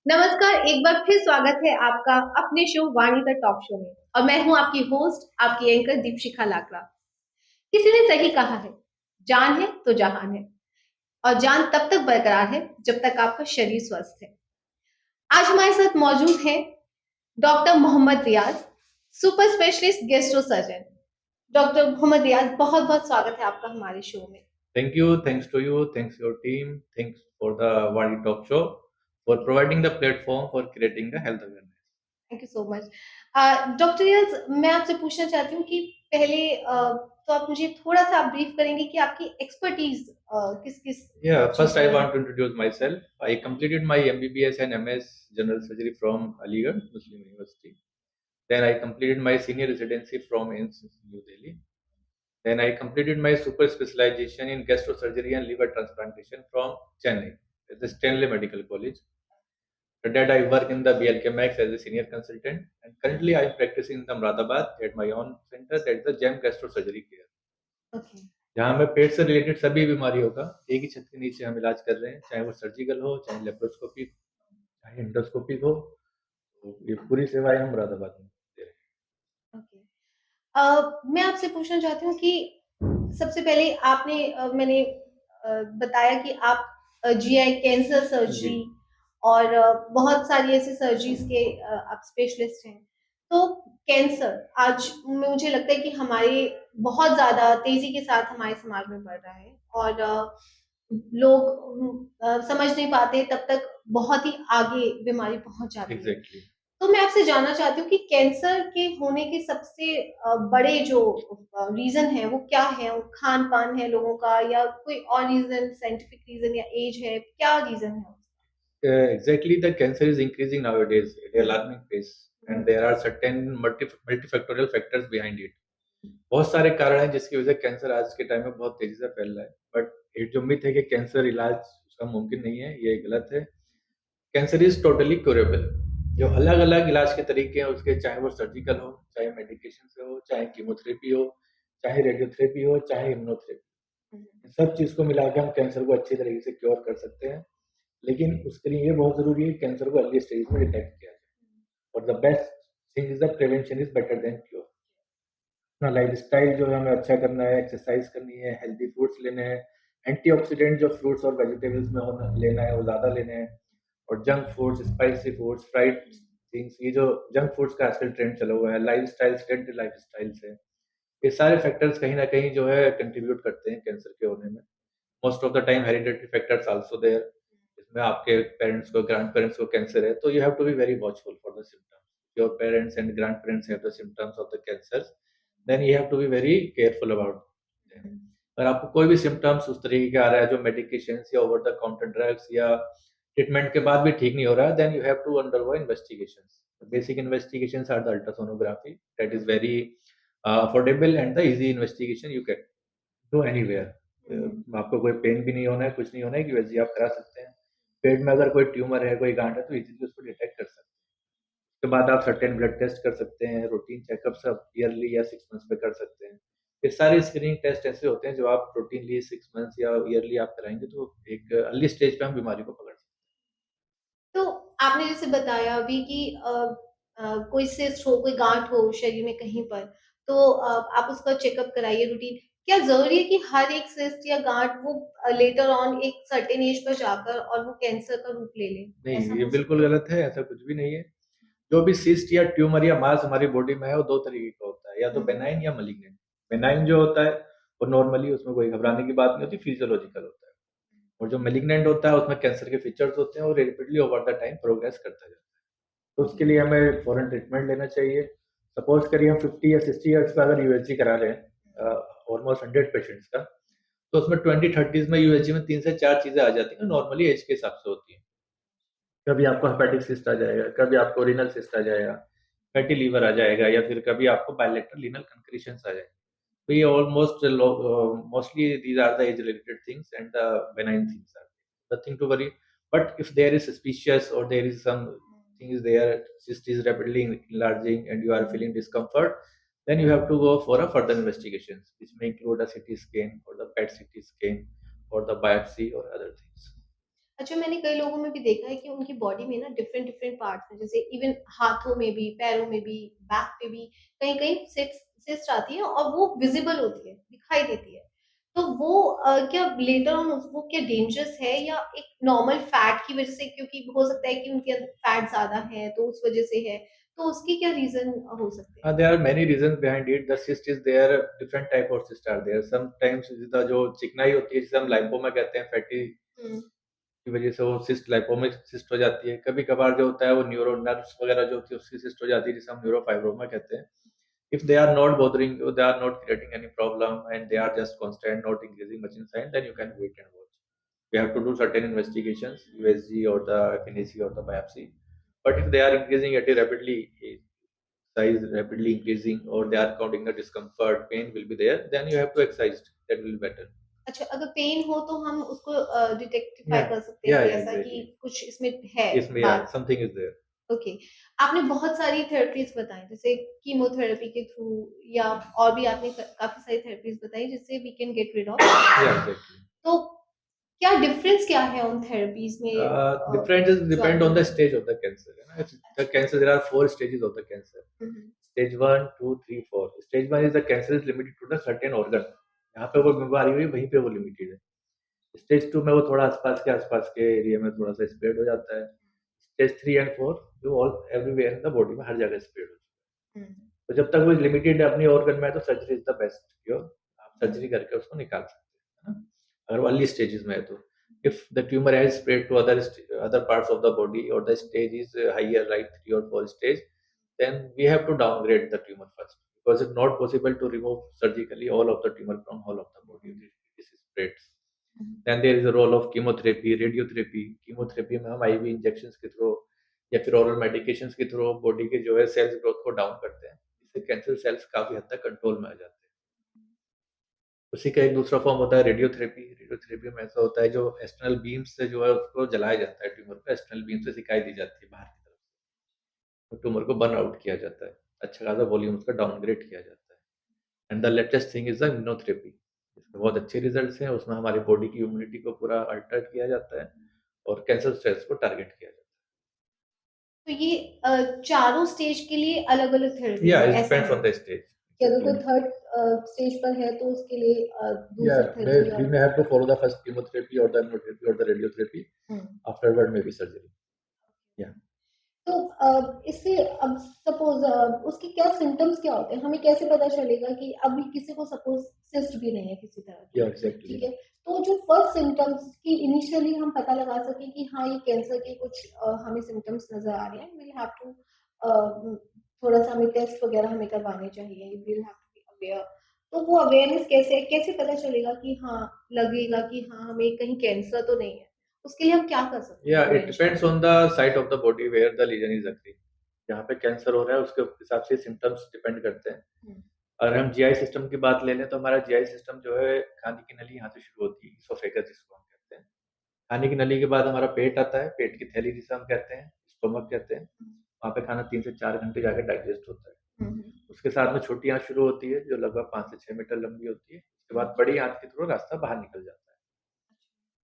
नमस्कार, एक बार फिर स्वागत है आपका अपने show Vani the talk show में और मैं हूं आपकी होस्ट, आपकी एंकर दीपशिखा लाकड़ा। किसी ने सही कहा है, जान है तो जहान है और जान तब तक बरकरार है जब तक आपका शरीर स्वस्थ है। आज हमारे साथ मौजूद है doctor Mohammad Riyaz, super specialist gastro surgeon. Doctor Mohammad Riyaz, बहुत बहुत स्वागत है आपका हमारे शो में। Thank you. Thanks to you. Thanks your team. Thanks for the Wadi Talk Show for providing the platform for creating the health awareness. Thank you so much. Doctor Riyaz, मैं आपसे पूछना चाहती हूँ कि पहले तो आप मुझे थोड़ा-सा आप ब्रीफ करेंगे कि आपकी एक्सपर्टीज़ किस-किस First चीज़ I में है? want to introduce myself. I completed my MBBS and MS General Surgery from Aligarh Muslim University. Then I completed my senior residency from AIIMS New Delhi. Then I completed my super specialization in gastrosurgery and liver transplantation from Chennai at the Stanley Medical College. After that, I work in the BLK Max as a senior consultant, and currently I am practicing in the Ahmedabad at my own center, that is the GEM Gastrosurgery Care. Okay. जहाँ हमें पेट से related सभी बीमारियों का एक ही छत के नीचे हम इलाज कर रहे हैं, चाहे वो सर्जिकल हो, चाहे लेप्रोस्कोपी, चाहे एंडोस्कोपी हो, तो ये पूरी सेवाएं हम मुरादाबाद में दे रहे हैं। ओके। मैं आपसे पूछना चाहती हूँ कि सबसे पहले मैंने बताया कि आप जीआई कैंसर जी। सर्जरी और बहुत सारी ऐसी सर्जरीज के आप स्पेशलिस्ट हैं। तो कैंसर आज मुझे लगता है कि हमारे बहुत ज़्यादा तेज़ी के साथ हमारे समाज में बढ़ रहा है और लोग समझ नहीं पाते तब तक बहुत ही आगे बीमारी पहुँच जाती है। एग्जैक्टली। तो मैं आपसे जानना चाहती हूँ कि कैंसर के होने के सबसे बड़े जो रीज़न है वो क्या है? वो खान-पान है लोगों का या कोई और रीज़न साइंटिफिक रीज़न या एज है? क्या रीज़न है उसका? Exactly, the cancer is increasing nowadays at an alarming pace, hmm, and there are certain multifactorial factors behind it. बहुत सारे कारण हैं जिसकी वजह से कैंसर आज के टाइम में बहुत तेजी से फैल रहा है, बट एक जो मिथ है कि कैंसर इलाज उसका मुमकिन नहीं है, ये गलत है। Cancer is totally curable. जो अलग अलग इलाज के तरीके हैं उसके, चाहे वो सर्जिकल हो, चाहे मेडिकेशन से हो, चाहे कीमोथेरेपी हो, चाहे रेडियोथेरेपी हो, चाहे हुँ, इम्यूनोथेरेपी, सब चीज को मिला के हम कैंसर को अच्छी तरीके से क्योर कर सकते हैं। लेकिन उसके लिए ये बहुत जरूरी है कैंसर को अर्ली स्टेज में डिटेक्ट किया जाए, और the best thing is the prevention is better than cure. अपना लाइफस्टाइल जो है हमें अच्छा करना है, एक्सरसाइज करनी है, हेल्दी फूड्स लेने हैं, एंटीऑक्सीडेंट जो फ्रूट्स और वेजिटेबल्स में होना लेना है वो ज़्यादा लेने हैं, और junk foods, spicy foods, fried things, ये जो जंक फूड्स का आजकल ट्रेंड चला हुआ है, लाइफस्टाइल सेडेंटरी लाइफस्टाइल से, ये सारे फैक्टर्स कहीं ना कहीं जो है कंट्रीब्यूट करते हैं कैंसर के होने में। Most of the time hereditary factors also there. इसमें आपके पेरेंट्स को, ग्रैंड पेरेंट्स को कैंसर है, तो you have to be very watchful for the symptoms. Your parents and grand parents have the symptoms of the cancer, then you have to be very careful about them. Hmm, अगर आपको कोई भी symptoms उस तरीके का आ रहा है जो मेडिकेशंस या ओवर द काउंटर ड्रग्स या ट्रीटमेंट के बाद भी ठीक नहीं हो रहा है, then you have to undergo investigations. Basic investigations are the ultrasonography, that is very affordable and the easy investigation you can do anywhere. Hmm, आपको कोई पेन भी नहीं होना है, कुछ नहीं होना है, यूएसजी आप करा सकते हैं। पेट में अगर कोई ट्यूमर है, कोई गांठ है, तो इजीली उसको डिटेक्ट कर सकते हैं। उसके बाद आप सर्टेन ब्लड टेस्ट कर सकते हैं, रूटीन चेकअप्स आप ईयरली या 6 मंथ्स पे कर सकते हैं। ये सारे स्क्रीनिंग टेस्ट ऐसे होते हैं जो आप रूटीनली 6 मंथ्स या ईयरली आप कराएँगे तो एक अर्ली स्टेज पे हम बीमारी को पकड़ सकते तो आपने जैसे बताया अभी कि कोई सिस्ट हो, कोई गाँठ हो शरीर में कहीं पर, तो आप उसका चेकअप कराइए रूटीन। क्या ज़रूरी है कि हर एक सिस्ट या गाँठ वो लेटर ऑन एक सर्टेन एज पर जाकर और वो कैंसर का रूप ले ले? हैं। ऐसा नहीं, ये हो बिल्कुल सकता है? गलत है, ऐसा कुछ भी नहीं है। जो भी सिस्ट या ट्यूमर या मास हमारी बॉडी में है, वो 2 तरीके का होता है, या तो हुँ, बेनाइन या मालिग्नेंट। बेनाइन जो होता है, वो नॉर्मली उसमें कोई घबराने की बात नहीं होती, फिजियोलॉजिकल होता है। और जो मैलिग्नेंट होता है उसमें कैंसर के फीचर्स होते हैं और rapidly over the time progress करता जाता है। तो उसके हुँ, लिए हमें फॉरेन ट्रीटमेंट लेना चाहिए। सपोज करिए हम 50 या 60 इयर्स का अगर यूएसजी करा रहे हैं ऑलमोस्ट 100 पेशेंट्स का, तो उसमें 20-30s में यूएसजी में 3 से 4 चीज़ें आ जाती हैं, नॉर्मली एज के हिसाब से होती हैं। कभी आपको हेपेटिक सिस्ट आ जाएगा, कभी आपको रीनल सिस्ट आ जाएगा, फैटी लीवर आ जाएगा, या फिर कभी आपको बायलेटरल रीनल कंकरीशंस आ जाएगा। So yeah, almost mostly these are the age-related things and the benign things are nothing to worry. But if there is suspicious or there is some thing is there, cyst is rapidly enlarging and you are hmm. feeling discomfort, then you have to go for a further investigations, which may include a CT scan or the PET CT scan or the biopsy or other things. अच्छा, मैंने कई लोगों में भी देखा है कि उनकी बॉडी में ना डिफरेंट डिफरेंट पार्ट्स हैं, जैसे इवन हाथों में भी, पैरों में भी, बैक पे भी कहीं-कहीं सिस्ट आती है और वो विजिबल होती है, दिखाई देती है। तो वो क्या लेटर ऑन वो क्या डेंजरस है या एक नॉर्मल फैट की वजह से, क्योंकि हो सकता है कि उनके अंदर फैट ज़्यादा है तो उस वजह से है, तो उसकी क्या रीज़न हो सकते हैं? There are many reasons behind it. The cyst is there, different type of cyst are there. Sometimes the जो चिकनाई होती है जिसे हम लाइपोमा कहते हैं, फैटी हुँ, की वजह से वो सिस्ट लाइपोमा सिस्ट हो जाती है। कभी-कभार जो होता है वो न्यूरो नर्व्स वगैरह जो होती है उसकी सिस्ट हो जाती है जिसे हम न्यूरोफाइब्रोमा कहते हैं। If they are not bothering you, they are not creating any problem and they are just constant, not increasing much in size, then you can wait and watch. We have to do certain investigations, USG or the FNAC or the biopsy. But if they are increasing at a rapidly size rapidly increasing or they are causing the discomfort, pain will be there, then you have to exercise. That will be better. अच्छा, अगर pen हो तो हम उसको डिटेक्टिफाई Yeah, कर सकते हैं yeah, कि yeah, ऐसा कि exactly. कुछ इसमें है Yes, yeah, बात। something is there. ओके, आपने बहुत सारी थेरेपीज़ बताई, जैसे कीमोथेरेपी के थ्रू या और भी आपने काफ़ी सारी थेरेपीज़ बताई जिससे we can get rid of. Yeah, exactly. तो क्या डिफरेंस क्या है उन थेरेपीज़ में Differences जो depend आपने on the बताई? stage of the cancer. If the cancer, there are four stages of the cancer. Hmm, hmm, Stage one, two, three, four. Stage one is the cancer is limited to the certain organ. यहाँ पे वो बीमारी हुई वहीं पे वो limited है। Stage two में वो थोड़ा आसपास के एरिया में थोड़ा सा स्प्रेड हो जाता है। स्टेज थ्री एंड फोर जो all everywhere in the body में हर जगह स्प्रेड हो जाता हुँ, है। तो जब तक वो लिमिटेड अपनी ऑर्गन में है तो surgery is the best cure. आप सर्जरी करके उसको निकाल सकते हैं, है ना? अगर वो अर्ली स्टेजेस में है तो if the tumour has spread to other parts of the body और the stage is higher like three और four stage, then we have to downgrade the tumor first because it's not possible to remove surgically all of the tumor from all of the body. This is spreads. Hmm, Then there is a role of chemotherapy, radiotherapy. Chemotherapy में हम IV injections के through या फिर oral medications के through body के जो है sales growth को डाउन करते हैं, जिससे कैंसर सेल्स काफी हद तक कंट्रोल में आ जाते हैं। उसी का एक दूसरा फॉर्म होता है रेडियोथेरेपी। रेडियोथेरेपी में ऐसा होता है जो एक्सटर्नल बीम्स से जो है उसको जलाया जाता है, ट्यूमर को एक्सटर्नल बीम से सिकाई दी जाती है बाहर की तरफ से, ट्यूमर को बर्न आउट किया जाता है, अच्छा खासा वॉल्यूम उसका डाउनग्रेड किया जाता है। And the latest thing is the immunotherapy. इसमें बहुत अच्छे रिजल्ट्स हैं, उसमें हमारी बॉडी की इम्यूनिटी को पूरा अल्टर किया जाता है और कैंसर सेल्स को टारगेट किया जाता तो ये चारों स्टेज के लिए अलग-अलग है। या थेरेपीज़ है, इट ऐसा डिपेंड्स है? On the stage. कि अगर कोई एग्जैक्टली। थर्ड स्टेज पर है तो उसके लिए Yeah, दूसरी थेरेपी we और may have to follow the first chemotherapy or the immunotherapy or the radiotherapy. Hmm. Afterward, maybe surgery. Yeah. तो इससे अब सपोज़ उसके क्या सिम्पटम्स क्या होते हैं? हमें कैसे पता चलेगा कि अभी किसी को सपोज़ सिस्ट भी नहीं है किसी तरह की, Yeah, ठीक exactly. है? तो जो फर्स्ट सिम्पटम्स की इनिशियली हम पता लगा सकें कि हाँ, ये कैंसर के कुछ हमें सिम्पटम्स नज़र आ रहे हैं, विल हैव टू थोड़ा-सा हमें टेस्ट वगैरह हमें करवाने चाहिए, will have to be aware. तो वो अवेयरनेस कैसे कैसे पता चलेगा कि हाँ, लगेगा कि हाँ, हमें कहीं कैंसर तो नहीं है? उसके लिए हम क्या कर सकते हैं Yeah, it प्रिवेंशन depends में? on the site of the body where the lesion is occurring. जहाँ पे कैंसर हो रहा है उसके हिसाब से सिम्टम्स डिपेंड करते हैं। हुँ, अगर हम जीआई सिस्टम की बात ले लें तो हमारा जीआई सिस्टम जो है खाने की नली यहाँ से शुरू होती है, इसोफेगस जिसको हम कहते हैं। खाने की नली के बाद हमारा पेट आता है, पेट की थैली जिसे हम कहते हैं, स्टोमक कहते हैं। हुँ, वहाँ पे खाना 3 से 4 घंटे जाके डाइजेस्ट होता है। हुँ, हुँ, उसके साथ में छोटी आँत शुरू होती है जो लगभग 5 से 6 मीटर लंबी होती है। उसके हुँ। बाद बड़ी आँत के थ्रू रास्ता बाहर निकल जाता है।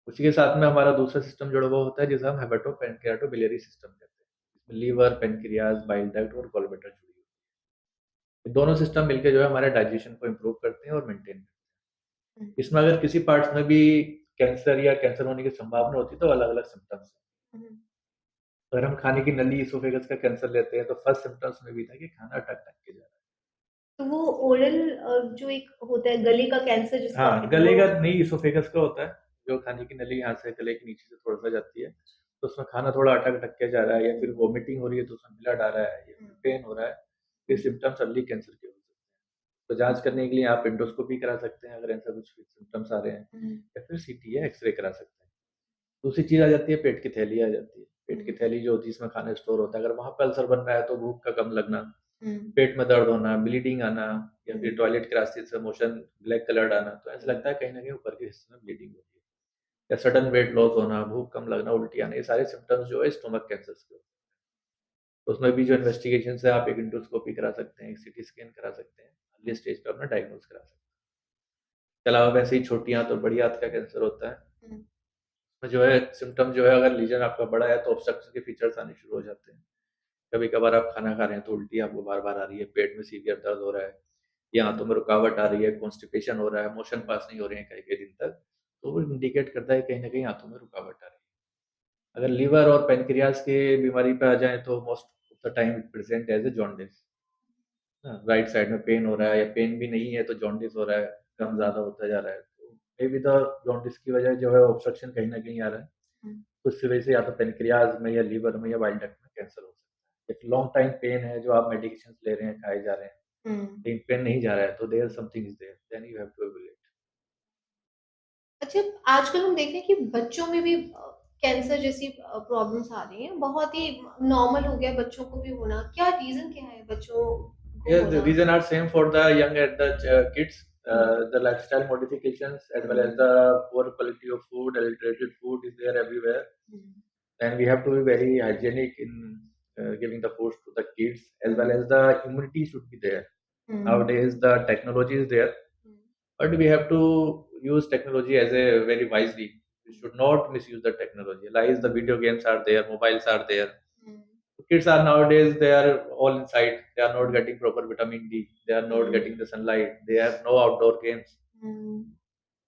उसी के साथ में हमारा दूसरा सिस्टम जुड़ा हुआ होता है जिसे हम हेपेटो पैनक्रियाटो बिलियरी सिस्टम कहते हैं। इसमें लीवर, पैनक्रियाज़, बाइल डक्ट और गॉल ब्लैडर जुड़ी होती है। ये दोनों सिस्टम मिलके जो है हमारे डाइजेशन को इम्प्रूव करते हैं और मेंटेन करते हैं। हुँ, इसमें अगर किसी पार्ट्स में भी कैंसर या कैंसर होने की संभावना होती है तो अलग-अलग सिम्पटम्स हैं। हुँ। अगर हम खाने की नली, इसोफेगस का कैंसर लेते हैं तो फर्स्ट सिम्पटम्स में भी था कि खाना अटक-अटक के जा रहा है। तो वो ओरल जो एक होता है गले का कैंसर जिसको आप हाँ, कहते हैं गले वो का नहीं इसोफेगस का होता है, जो खाने की नली यहाँ से गले के नीचे से थोड़ा-सा जाती है, तो उसमें खाना थोड़ा अटक-अटक के जा रहा है या फिर वोमिटिंग हो रही है तो उसमें ब्लड आ रहा है या हुँ, फिर पेन हो रहा है, ये सिम्पटम्स अर्ली कैंसर के हो सकते हैं। तो जाँच करने के लिए आप एंडोस्कोपी करा सकते हैं अगर ऐसा कुछ सिम्पटम्स आ रहे हैं हुँ, या फिर सीटी या एक्स-रे करा सकते हैं। दूसरी चीज़ आ जाती है पेट की थैली आ जाती है। पेट की हुँ, थैली जो होती है इसमें खाना स्टोर होता है, अगर वहाँ पे अल्सर बन रहा है तो भूख का कम लगना, हुँ, पेट में दर्द होना, ब्लीडिंग आना या हुँ, फिर टॉयलेट के रास्ते से मोशन ब्लैक कलर्ड आना, तो ऐसा हुँ, लगता है कहीं न कहीं ऊपर के हिस्से में ब्लीडिंग हो रही है। या सडन वेट लॉस होना, भूख कम लगना, उल्टी आना, ये सारे सिम्पटम्स जो है स्टोमक कैंसर्स के होते हैं। तो उसमें भी जो इन्वेस्टिगेशंस है आप एक एंडोस्कोपी करा सकते हैं, एक सीटी स्कैन करा सकते हैं, अर्ली स्टेज पे अपना डायग्नोज करा सकते हैं। इसके अलावा वैसे ही छोटी आँत और बड़ी आँत का कैंसर होता है, हुँ, जो है सिम्टम जो है, अगर लीजन आपका बड़ा है तो ऑब्स्ट्रक्शन के फीचर्स आने शुरू हो जाते हैं। कभी कभार आप खाना खा रहे हैं तो उल्टी आपको बार बार आ रही है, पेट में सीवियर दर्द हो रहा है, या हाथों में रुकावट आ रही है, कॉन्स्टिपेशन हो रहा है, मोशन पास नहीं हो रहे हैं कई कई दिन तक, तो वो इंडिकेट करता है कहीं ना कहीं हाथों में रुकावट आ रही है। अगर लीवर और पेनक्रियाज की बीमारी पे आ जाए तो most of the time it present as a jaundice. Right side में पेन हो रहा है या पेन भी नहीं है तो जॉन्डिस हो रहा है, कम ज़्यादा होता जा रहा है, तो मे बी द जॉन्डिस की वजह जो है ऑब्स्ट्रक्शन कहीं ना कहीं आ रहा है। उसकी वजह से या तो पेनक्रियाज में या लीवर में या बाइल डक्ट में कैंसर हो सकता है। एक लॉन्ग टाइम पेन है जो आप मेडिकेशन ले रहे हैं, खाए जा रहे हैं, लेकिन पेन नहीं जा रहा है, तो there something is there, then you have to evaluate. अच्छा, आजकल हम देख रहे हैं कि बच्चों में भी कैंसर जैसी प्रॉब्लम्स आ रही हैं, बहुत ही नॉर्मल हो गया बच्चों को भी होना। क्या रीज़न क्या है बच्चों को Yeah, the होना? reason are same for the young and the kids. The lifestyle modifications as well as the poor quality of food, adulterated food is there everywhere. And we have to be very hygienic in giving the foods to the kids, as well as the immunity should be there. Nowadays the technology is there, but we have to use technology as a very wisely. We should not misuse the technology. Like the video games are there, mobiles are there. Kids are nowadays, they are all inside, they are not getting proper vitamin D, they are not getting the sunlight, they have no outdoor games.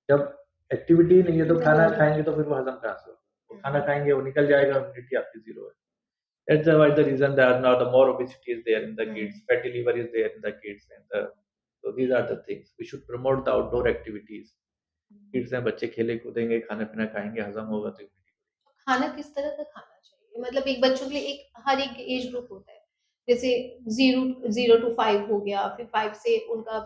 जब activity नहीं है तो खाना खाएंगे तो फिर वो हजम कहाँ से होगा? वो खाना खाएंगे, वो निकल जाएगा, इम्यूनिटी आपकी जीरो है। That's the reason that now the more obesity is there in the kids, fatty liver is there in the kids, so these are the things. We should promote the outdoor activities. Kids हैं, बच्चे खेले कूदेंगे, खाना पीना खाएंगे, हजम होगा तो खाना किस तरह का खाना चाहिए? मतलब एक बच्चों के लिए एक हर एक एज ग्रुप होता है। जैसे 0 टू 5 हो गया, फिर 5 से उनका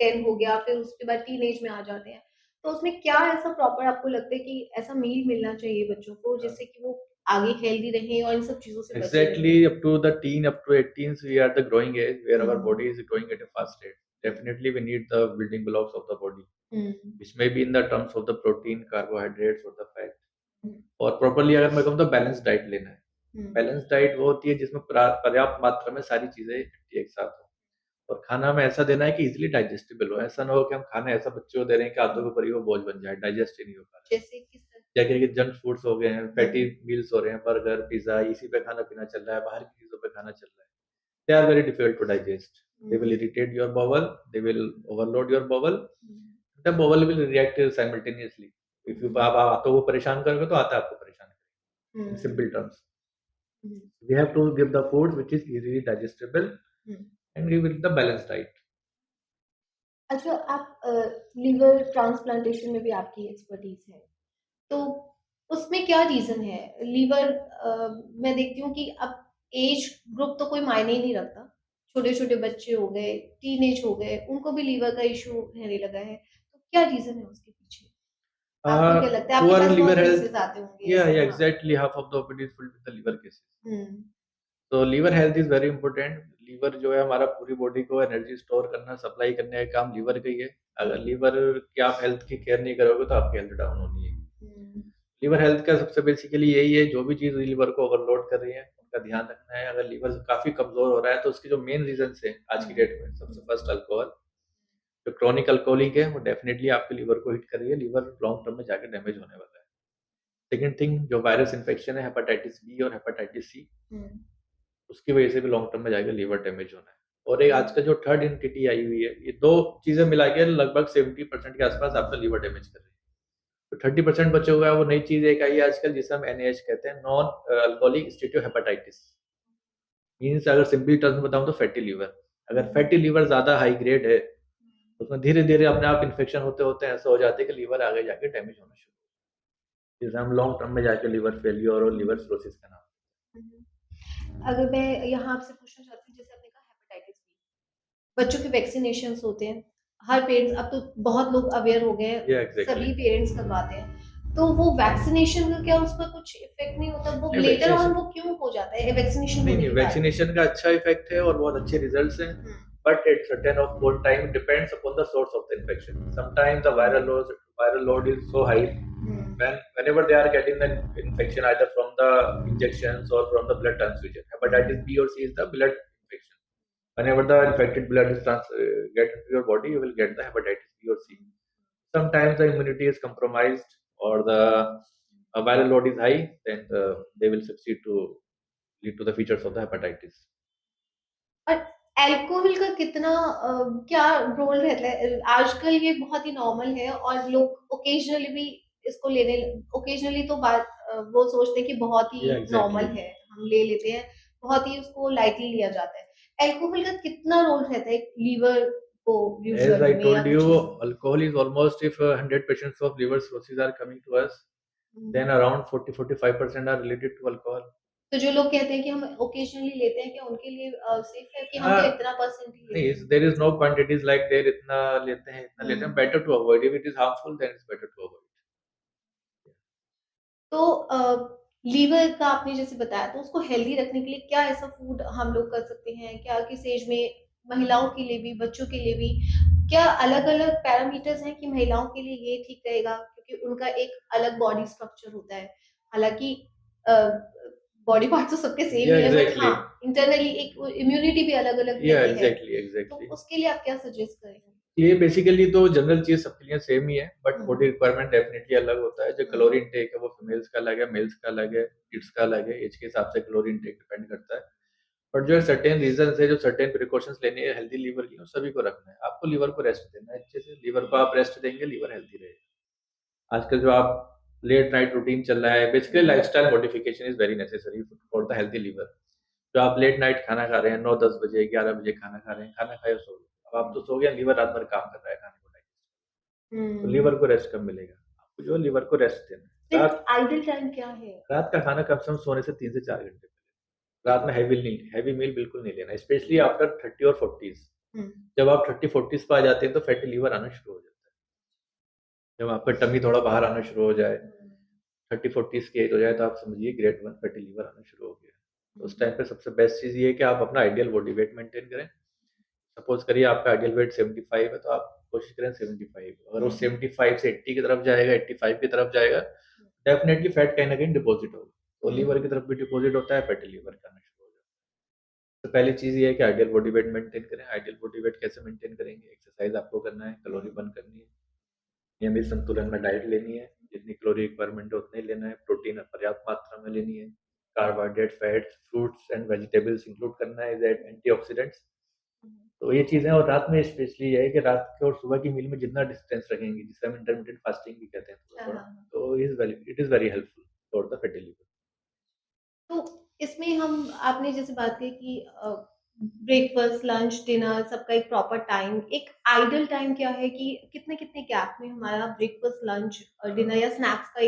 10 हो गया, फिर उसके बाद टीनेज में आ जाते हैं। तो उसमें क्या ऐसा प्रॉपर आपको लगता है कि ऐसा मील मिलना चाहिए बच्चों को जिससे कि वो आगे हेल्दी रहें और इन सब चीज़ों से बचे exactly रहें? up to the teen, up to 18s, we are the growing age where our hmm. body is growing at a fast rate. Definitely we need the building blocks of the body, hmm, which may be in the terms of the protein, carbohydrates or the fat. हुँ, और properly अगर मैं कहूँ तो balance diet लेना है। हुँ, balance diet वो होती है जिसमें पर्याप्त मात्रा में सारी चीजें एक साथ हो, और खाना में ऐसा देना है कि इजीली डाइजेस्टेबल हो। ऐसा ना हो कि हम खाना ऐसा बच्चों को दे रहे हैं कि आधों के ऊपर ही वो बोझ बन जाए, डाइजेस्ट ही नहीं हो पा रहा है। जैसे किस तरह? जैसे कि जंक फूड्स हो गए हैं, फैटी मील्स हो रहे हैं, बर्गर, पिज़्ज़ा, इसी पे खाना-पीना चल रहा है, बाहर की चीज़ों पे खाना चल रहा है। They are very difficult to digest. They will irritate your bowel, they will overload your bowel, the bowel will react simultaneously. If you आप आंतों को परेशान करोगे तो आंतें आपको परेशान करेंगी। In simple terms, we have to give the food which is easily digestible and give it the balanced diet. अच्छा, आप लिवर ट्रांसप्लांटेशन में भी आपकी एक्सपर्टीज़ है। तो उसमें क्या रीज़न है? लीवर मैं देखती हूँ कि अब एज ग्रुप तो कोई मायने ही नहीं रखता। छोटे-छोटे बच्चे हो गए, टीनेज हो गए, उनको भी लीवर का इश्यू रहने लगा है। तो क्या रीज़न है उसके पीछे? आपको क्या लगता है? आपके Poor पास liver बहुत health. केसेज़ आते होंगे Yeah, ऐसे? yeah, हाँ। exactly. Half of the OPD is filled with the liver cases. हुँ, तो liver health is very important. Liver जो है हमारा पूरी बॉडी को एनर्जी स्टोर करना, सप्लाई करने का काम लीवर का ही है। अगर लीवर की आप हेल्थ की केयर नहीं करोगे तो आपकी हेल्थ डाउन होनी है। हुँ, लीवर हेल्थ का सबसे बेसिकली यही है, जो भी चीज़ लीवर को ओवरलोड कर रही है उनका ध्यान रखना है। अगर लीवर काफ़ी कमज़ोर हो रहा है तो उसके जो मेन रीज़न है आज की डेट में, सबसे फर्स्ट अल्कोहल। जो क्रॉनिक अल्कोहलिक है वो डेफिनेटली आपके लीवर को हिट कर रही है, लीवर लॉन्ग टर्म में जाकर डैमेज होने वाला है। सेकंड थिंग, जो वायरस इन्फेक्शन है, हेपेटाइटिस बी और हेपेटाइटिस सी, हुँ, उसकी वजह से भी लॉन्ग टर्म में जाके लीवर डैमेज होना है। और एक आजकल जो थर्ड एंटिटी आई हुई है, ये 2 चीज़ें मिला के लगभग 70% के आस-पास आपका लीवर डैमेज कर रही है। तो 30% बचा हुआ है, वो नई चीज़ एक आई है आजकल जिसे हम एनएच कहते हैं, नॉन अल्कोहलिक स्टीटोहेपेटाइटिस। मीन्स अगर सिंपली टर्म्स में बताऊँ तो फैटी लीवर। अगर फैटी लीवर ज़्यादा हाई ग्रेड है, तो उसमें धीरे-धीरे अपने आप इन्फेक्शन होते-होते ऐसा हो जाता है कि लीवर आगे जाके डैमेज होना शुरू हो, जिसे हम लॉन्ग टर्म में जाके लीवर फेल्योर और लीवर सिरोसिस का नाम। हुँ। अगर मैं यहाँ आपसे पूछना चाहती हूँ, जैसे आपने कहा हेपेटाइटिस बी, बच्चों के वैक्सीनेशंस होते हैं। हर पेरेंट्स, अब तो बहुत लोग अवेयर हो गए हैं, या एग्ज़ैक्टली। सभी पेरेंट्स करवाते हैं। तो वो वैक्सीनेशन का क्या उस पर कुछ इफ़ेक्ट नहीं होता? वो नहीं, लेटर ऑन वैक्सीनेशन वो क्यों हो जाता है वैक्सीनेशन नहीं, होने नहीं, के बाद? वैक्सीनेशन का अच्छा इफ़ेक्ट है और बहुत अच्छे रिजल्ट्स हैं, hmm, but at certain of point time depends upon the source of the infection. Sometimes the viral load is so high hmm, whenever they are getting the infection either from the injections or from the blood transfusion. Hepatitis B or C is the blood infection. Whenever the infected blood is get into your body, you will get the hepatitis B or C. Sometimes the immunity is compromised or the viral load is high, then they will succeed to lead to the features of the hepatitis. और alcohol का कितना क्या role रहता है? आजकल ये बहुत ही normal है और लोग ओकेजनली भी इसको लेने ओकेजनली तो बात वो सोचते हैं कि बहुत ही Yeah, नॉर्मल exactly. है, हम ले लेते हैं, बहुत ही उसको लाइटली लिया जाता है। अल्कोहल का कितना रोल रहता है लीवर को As रिज़र्व I में या told कुछ you, चीज़ों में? alcohol is almost, if 100 patients of liver cirrhosis are coming to us, hmm. then around 40-45% are related to alcohol. तो जो लोग कहते हैं कि हम ओकेजनली लेते हैं, क्या उनके लिए सेफ है कि हम तो Uh, इतना परसेंट ही लेते नहीं, हैं? there is no quantities like there इतना लेते हैं, इतना लेते हैं. हुँ। Better to avoid. If it is harmful, then it's better to avoid. तो लीवर का आपने जैसे बताया तो उसको हेल्दी रखने के लिए क्या ऐसा फूड हम लोग कर सकते हैं? क्या किस एज में महिलाओं के लिए भी, बच्चों के लिए भी क्या अलग-अलग पैरामीटर्स हैं कि महिलाओं के लिए ये ठीक रहेगा? क्योंकि उनका एक अलग बॉडी स्ट्रक्चर होता है। हालाँकि अ, बॉडी पार्ट्स तो सबके सेम Yeah, ही है बट हाँ, exactly. इंटरनली एक इम्यूनिटी भी अलग-अलग Yeah, रहती है। exactly, तो exactly. उसके लिए आप क्या सजेस्ट करेंगे? ये बेसिकली तो जनरल चीज़ सबके लिए सेम ही है, but hmm, body requirement definitely अलग होता है. जो हुँ, कैलोरी इनटेक है वो फीमेल्स का अलग है, मेल्स का अलग है, किड्स का अलग है. एज के हिसाब से कैलोरी इनटेक डिपेंड करता है. बट जो है सर्टेन रीजंस है, जो सर्टेन प्रिकॉशंस लेने हैं हेल्दी लीवर की, उन सभी को रखना है. आपको लीवर को रेस्ट देना है अच्छे से. लीवर को आप रेस्ट देंगे, लीवर हेल्दी रहेगा. आजकल जो आप लेट नाइट रूटीन चल रहा है, basically hmm, lifestyle modification is very necessary for the healthy liver. जो आप लेट नाइट खाना खा रहे हैं, 9-10 बजे, 11 बजे खाना खा रहे हैं, खाना खाए और सो गए. अब आप तो सो गए, लीवर रात भर काम कर रहा है खाने को टाइम. तो हुँ। लीवर को रेस्ट कब मिलेगा? आपको जो है लीवर को रेस्ट देना है. फिर आइडल टाइम क्या है? रात का खाना कम से कम सोने से 3 से 4 घंटे पहले. रात में हैवी मील बिल्कुल नहीं लेना, स्पेशली आफ्टर 30 और 40s. हुँ, जब आप 30-40s पे आ जाते हैं तो फैटी लीवर आना शुरू हो जाता है. जब आपका टमी थोड़ा बाहर आना शुरू हो जाए, हुँ, 30-40s की एज हो जाए, तो आप समझिए ग्रेड 1 फैटी लीवर आना शुरू हो गया. तो हुँ, उस टाइम पे सबसे बेस्ट चीज़ ये है कि आप अपना आइडियल बॉडी वेट मेंटेन करें. सपोज़ करिए आपका आइडियल वेट 75 है, तो आप कोशिश करें 75. अगर वो हुँ, 75 से 80 की तरफ जाएगा, 85 की तरफ जाएगा, डेफ़िनेटली फैट कहीं न कहीं डिपॉज़िट होगा. तो हुँ, लीवर की तरफ भी डिपॉज़िट होता है, फैटी लीवर का आना शुरू हो जाता है. तो पहली चीज़ ये है कि आइडियल बॉडी वेट मेंटेन करें. आइडियल बॉडी वेट कैसे मेंटेन करेंगे? एक्सरसाइज़ आपको करना है, कैलोरी बर्न करनी है, नियमित संतुलन में डाइट लेनी है, जितनी कैलोरी रिक्वायरमेंट है उतनी लेना है, प्रोटीन पर्याप्त मात्रा में लेनी है, carbohydrate, fats, fruits and vegetables include करना है एज़ एंटीऑक्सीडेंट्स. हुँ, तो ये चीज़ें, और रात में स्पेशली ये है कि रात के और सुबह की मील में जितना डिस्टेंस रखेंगे, जिसे हम इंटरमिटेंट फास्टिंग भी कहते हैं हाँ, थोड़ा-थोड़ा, हाँ, हाँ। तो it is very helpful for the fatty liver. तो इसमें हम आपने जैसे बात की कि ब्रेकफ़ास्ट, लंच, डिनर सबका एक प्रॉपर टाइम, एक आइडल टाइम क्या है कि कितने-कितने गैप में हमारा ब्रेकफ़ास्ट, लंच और डिनर या स्नैक्स का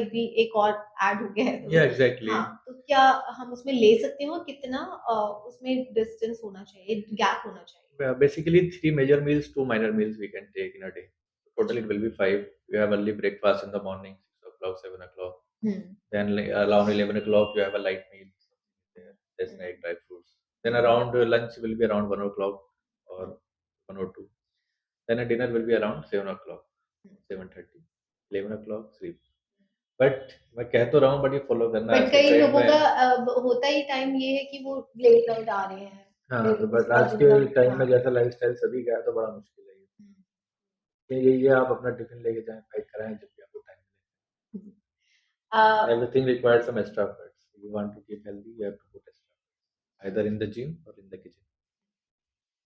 एक और ऐड हो गया है या तो एग्ज़ैक्टली. हाँ, तो क्या हम उसमें ले सकते हैं और कितना उसमें डिस्टेंस होना चाहिए, गैप होना चाहिए? Basically 3 major meals, 2 minor meals we can take in a day. Total अच्छा। it will be 5. You have early breakfast in the morning, 6 o'clock, 7 o'clock. Hmm, Then around 11 o'clock you have a light meal, there, a hmm, snack, dry fruits. Then hmm, around lunch will be around 1 o'clock hmm, or 1 or 2. Then a dinner will be around 7 o'clock, hmm. 7:30, 11 o'clock sleep. But मैं कह तो रहा हूँ, but ये follow करना but आज के कई टाइम लोगों का में. होता ही टाइम ये है कि वो लेट नाइट आ रहे हैं, हाँ, फिर तो बट उसके बाद आज के डिनर टाइम में हाँ। जैसा लाइफ़स्टाइल सभी का है, तो बड़ा मुश्किल है ये. हुँ, यही है, आप अपना टिफ़िन लेके जाएँ, पैक कराएँ जब भी आपको टाइम हुँ। अ, मिले. Everything requires some extra efforts. If you want to keep healthy, you have to put extra efforts, either in the gym or in the kitchen.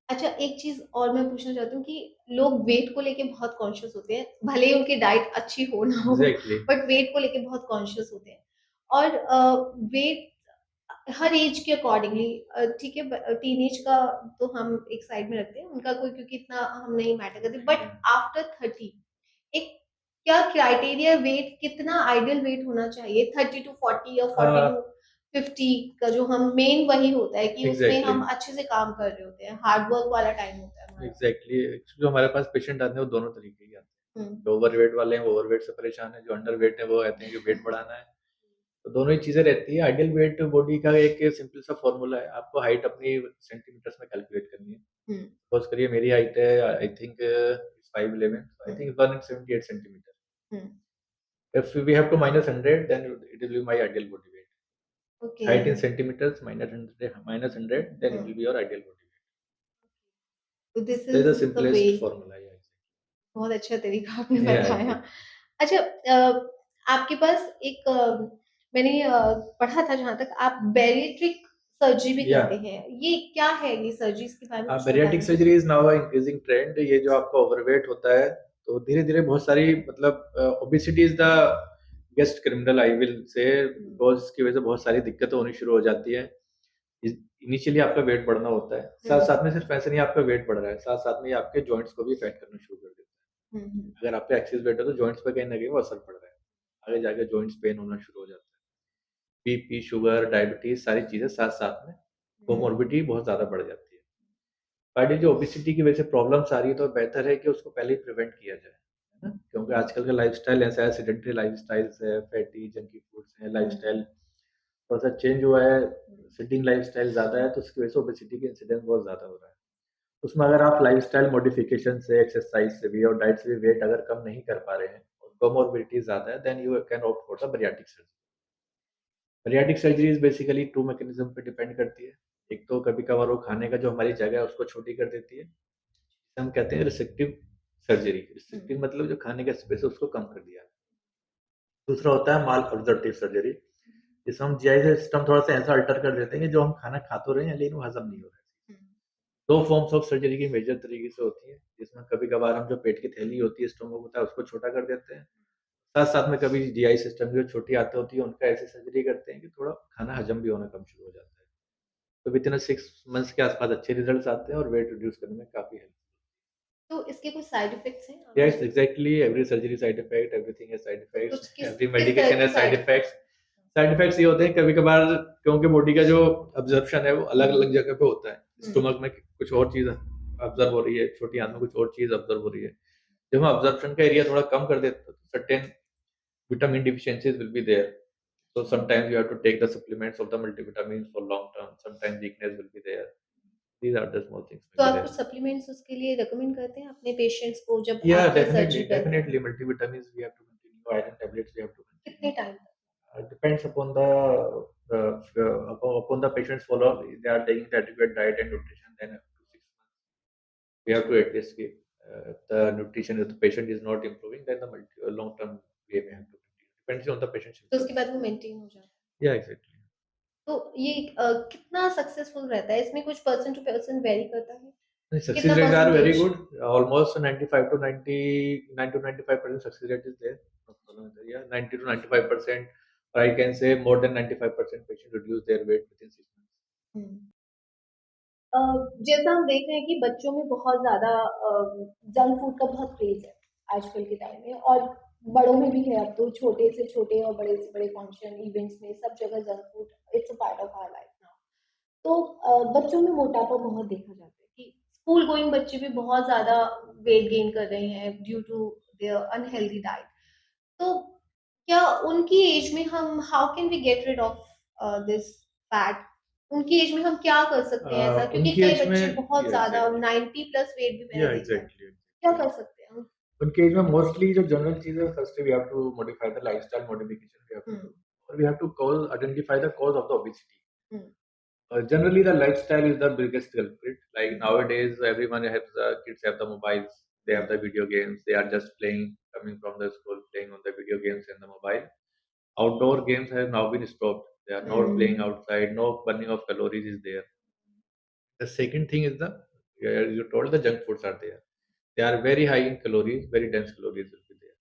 अच्छा एक चीज़ और मैं पूछना चाहती हूँ कि लोग वेट को लेके बहुत कॉन्शियस होते हैं, भले ही उनकी डाइट अच्छी हो ना हो, Exactly. बट वेट को लेके बहुत कॉन्शियस होते हैं और वेट हर एज के अकॉर्डिंगली ठीक है टीनेज का तो हम एक साइड में रखते हैं, उनका कोई क्योंकि इतना हम नहीं मैटर करते, बट Yeah. आफ्टर 30 एक क्या क्राइटेरिया वेट कितना आइडियल वेट होना चाहिए 30 टू 40 या 40 Uh, टू 50 का जो हम मेन वही होता है कि उसमें हम Exactly. अच्छे से काम कर रहे होते हैं, हार्ड वर्क वाला टाइम होता है हमारा। Exactly. एक्चुअली जो हमारे पास पेशेंट आते हैं वो दोनों तरीके के आते हुँ। हैं. जो ओवरवेट वाले हैं वो ओवरवेट से परेशान हैं, जो अंडरवेट है वो कहते हैं कि वेट बढ़ाना है. तो दोनों ही चीज़ें रहती है. आइडियल वेट बॉडी का एक सिंपल सा फॉर्मूला है. आपको हाइट अपनी सेंटीमीटर्स में कैलकुलेट करनी है. हुँ, सपोज़ करिए मेरी हाइट है I think 5'11", I hmm, think 178 centimetre. Hmm, If we have to minus 100, then it will be my ideal body weight. Okay. Height in centimeters minus 100, then it hmm, will be your ideal body weight. तो this There is is the the way simplest formula. Yeah, बहुत अच्छा तरीका आपने yeah, बताया। exactly. अच्छा आपके पास एक मैंने पढ़ा था जहाँ तक आप बैरिएट्रिक सर्जरी भी या करते हैं। ये क्या है ये सर्जरी इसके बारे में कुछ बेरियाट्रिक बताएँगे? Surgery is now increasing trend. ये जो आपका ओवरवेट होता है तो धीरे धीरे बहुत सारी मतलब obesity is the biggest criminal I will say, hmm, because इसकी वजह से बहुत सारी दिक्कतें होनी शुरू हो जाती है। इनिशियली आपका वेट बढ़ना होता है, साथ हुँ, साथ में सिर्फ ऐसे नहीं आपका वेट बढ़ रहा है, साथ साथ में ये आपके जॉइंट्स को भी इफेक्ट करना शुरू कर देता हुँ, हुँ, है। अगर आपका एक्सेस वेट है तो जॉइंट्स पे कहीं ना कहीं वो असर पड़ रहा है, आगे जाके जॉइंट्स पेन होना शुरू हो जाता है। बीपी, शुगर, डायबिटीज सारी चीजें साथ साथ में हुँ, कोमोर्बिडिटी बहुत ज्यादा बढ़ जाती है। बट ये जो ओबेसिटी की वजह से प्रॉब्लम्स आ रही है तो बेहतर है कि उसको पहले ही प्रिवेंट किया जाए, है ना? क्योंकि आजकल का लाइफस्टाइल ऐसा है, सेडेंटरी लाइफस्टाइल्स है, फैटी जंकी फूड्स है, हुँ, लाइफस्टाइल थोड़ा-सा चेंज हुआ है, सिटिंग लाइफस्टाइल ज़्यादा है, तो उसकी वजह से ओबेसिटी की इंसिडेंस बहुत ज़्यादा हो रहा है। उसमें अगर आप लाइफस्टाइल मॉडिफिकेशन से, एक्सरसाइज से भी और डाइट से भी वेट अगर कम नहीं कर पा रहे हैं और कोमोर्बिडिटी ज़्यादा है, then you can opt for the bariatric surgery. Bariatric surgery is basically 2 mechanism पे डिपेंड करती है। एक तो कभी-कभार वो खाने का जो हमारी जगह है उसको छोटी कर देती है, जिसे हम कहते हैं रिस्ट्रिक्टिव सर्जरी। हुँ, रिस्ट्रिक्टिव मतलब जो खाने का स्पेस है उसको कम कर दिया। दूसरा होता है माल अब्ज़ॉर्प्टिव सर्जरी, जिसमें हम जीआई सिस्टम थोड़ा-सा ऐसा अल्टर कर देते हैं कि जो हम खाना खा तो रहे हैं लेकिन वो हज़म नहीं हो रहा है। हुँ, 2 फॉर्म्स ऑफ सर्जरी की मेजर तरीके से होती है, जिसमें कभी-कभार हम जो पेट की थैली होती है, स्टोमक होता है, उसको छोटा कर देते हैं। साथ-साथ में कभी जीआई सिस्टम जो छोटी आंतें होती है, उनका ऐसी सर्जरी करते हैं कि थोड़ा खाना हज़म भी होना कम शुरू हो जाता है। तो विथिन 6 मंथ्स के आस-पास अच्छे रिजल्ट्स आते हैं और वेट रिड्यूस करने में काफ़ी हेल्प। तो इसके कुछ साइड इफ़ेक्ट्स हैं? आप Yes, बताएँगे? exactly. Every surgery side effect, everything has side तो effects. कुछ किस Every किस तरह medication के has side side effects. Effects? Side effects ये होते हैं कभी-कभार, क्योंकि बॉडी का जो अब्जॉर्प्शन है वो अलग-अलग जगह पे होता है। हुँ, स्टोमक में कुछ और चीज़ ऑब्जर्व हो रही है, छोटी आंत में कुछ और चीज़ ऑब्जर्व हो रही है। जब हम अब्जॉर्प्शन का एरिया थोड़ा कम कर देते हैं तो certain vitamin deficiencies will be there. So sometimes you have to take the supplements of the multivitamins for long term. Sometimes weakness will be there. These are the small things तो will be आप there. कुछ supplements उसके लिए recommend करते हैं अपने patients को जब Yeah, आप ये सर्जरी definitely, करते हैं? definitely. Multivitamins we have to continue. Iron tablets we have to कितने continue. टाइम तक? Depends upon upon the patient's follow-up. If they are taking the adequate diet and nutrition, then up to 6 months we have to at least give. If the nutrition if the patient is not improving, then the long term we may have to continue. Depends on the patient's तो उसके symptoms. बाद वो maintain हो जाता है। Yeah, exactly. तो ये कितना सक्सेसफुल रहता है? इसमें कुछ पर्सन टू पर्सन वेरी करता है? The कितना success rates are very percentage? good. Almost 95 to 99 to 95% success rate is there. No problem with that. Yeah, 90 to 95%, or I can say more than 95% patients reduce their weight within 6 months. हुँ। अ, जैसा हम देख रहे हैं कि बच्चों में बहुत ज़्यादा जंक फूड का बहुत क्रेज़ है आजकल के टाइम में और बड़ों में भी है अब तो छोटे से छोटे और बड़े से बड़े फंक्शन इवेंट्स में सब जगह junk food it's a part of our life now. तो बच्चों में मोटापा बहुत देखा जाता है कि स्कूल गोइंग बच्चे भी बहुत ज़्यादा वेट गेन कर रहे हैं due to their unhealthy diet. तो क्या उनकी एज में हम how can we get rid of this fat? उनकी एज में हम क्या कर सकते हैं ऐसा? क्योंकि उनकी कई एज बच्चे में बहुत या ज़्यादा एग्जैक्टली 90 प्लस वेट भी मैंने या देखा है। एग्जैक्टली क्या एग्जैक्टली कर सकते हैं हम? उनकी एज में मोस्टली जो जनरल चीजें first we have to modify the lifestyle modification we have to hmm, do, और we have to cause identify the cause of the obesity. Hmm, Generally, the lifestyle is the biggest culprit. Like hmm, nowadays, everyone has the kids have the mobiles, they hmm, have the video games, they are just playing, coming from the school, playing on the video games and the mobile. Outdoor games have now been stopped. They are not playing hmm, outside. No burning of calories is there. The second thing is as you told, the junk foods are there. They are very high in calories, very dense calories will be there.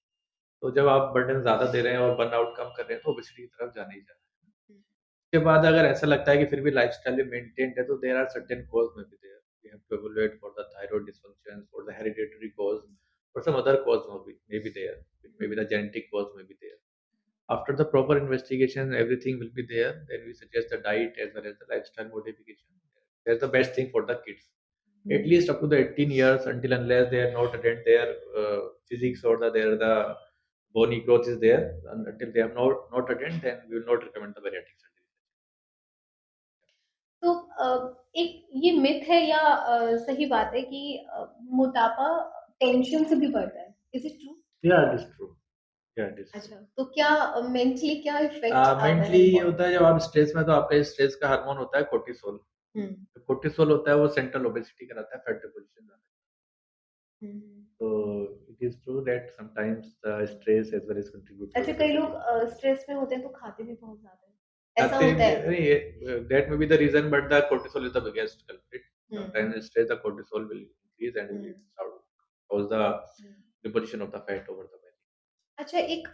तो जब आप burden ज़्यादा दे रहे हैं और burnout कम कर रहे हैं तो ओबेसिटी की तरफ जाना ही जाना है। हुँ, उसके बाद अगर ऐसा लगता है कि फिर भी लाइफ़स्टाइल में मेंटेन्ड है तो there are certain cause may be there. We have to evaluate for the thyroid dysfunction, for the hereditary cause, or some other cause may be there. Maybe the genetic cause may be there. After the proper investigation, everything will be there. Then we suggest the diet as well as the lifestyle modification. That's the best thing for the kids. At hmm. least up to the 18 years, until unless they are not attend their physics or the bony growth is there, and until they have not attend, then we will not recommend the bariatric surgery. तो एक ये myth है या सही बात है कि मोटापा टेंशन से भी बढ़ता है। Is it true? Yeah, it is true. Yeah, it is true. अच्छा, तो क्या मेंटली क्या इफ़ेक्ट आता मेंटली है ये बॉडी होता है जब आप स्ट्रेस में, तो आपका स्ट्रेस का हार्मोन होता है कोर्टिसोल. हुँ, जो कोर्टिसोल होता है वो सेंट्रल ओबेसिटी कराता है, fat deposition. Hmm. So it is true that sometimes the stress as well as contribute अच्छा, towards the कई लोग fatigue. स्ट्रेस में होते हैं तो खाते भी बहुत ज्यादा है, ऐसा Nothing, होता है? that may be the reason, but the cortisol is the biggest culprit. Hmm. Sometimes stress, the cortisol will increase and will hmm. start cause the hmm. deposition of the fat over the belly. अच्छा, एक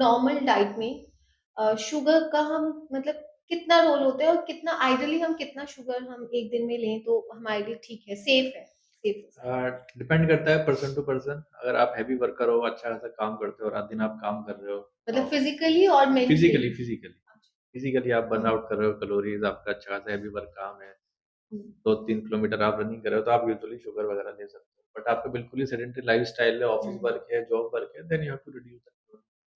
normal diet में sugar का हम मतलब कितना role होता है, और कितना आइडियली हम कितना शुगर हम एक दिन में लें तो हमारे लिए ठीक है, सेफ है, सेफ साइड? डिपेंड करता है पर्सन टू पर्सन। अगर आप हैवी वर्कर हो, अच्छा खासा काम करते हो, रात दिन आप काम कर रहे मतलब हो, फिजिकली और मेंटली? फिजिकली फिजिकली फिजिकली आप बर्न आउट कर रहे हो, कैलोरीज आपका अच्छा खासा हैवी वर्क काम है, हम्म। 2-3 किलोमीटर आप रनिंग कर रहे हो, तो आप यूजुअली शुगर वगैरह ले सकते हो। बट आपका बिल्कुल ही सेडेंटरी लाइफ स्टाइल है, ऑफिस हम्म। वर्क है, जॉब वर्क है, then you have to reduce that.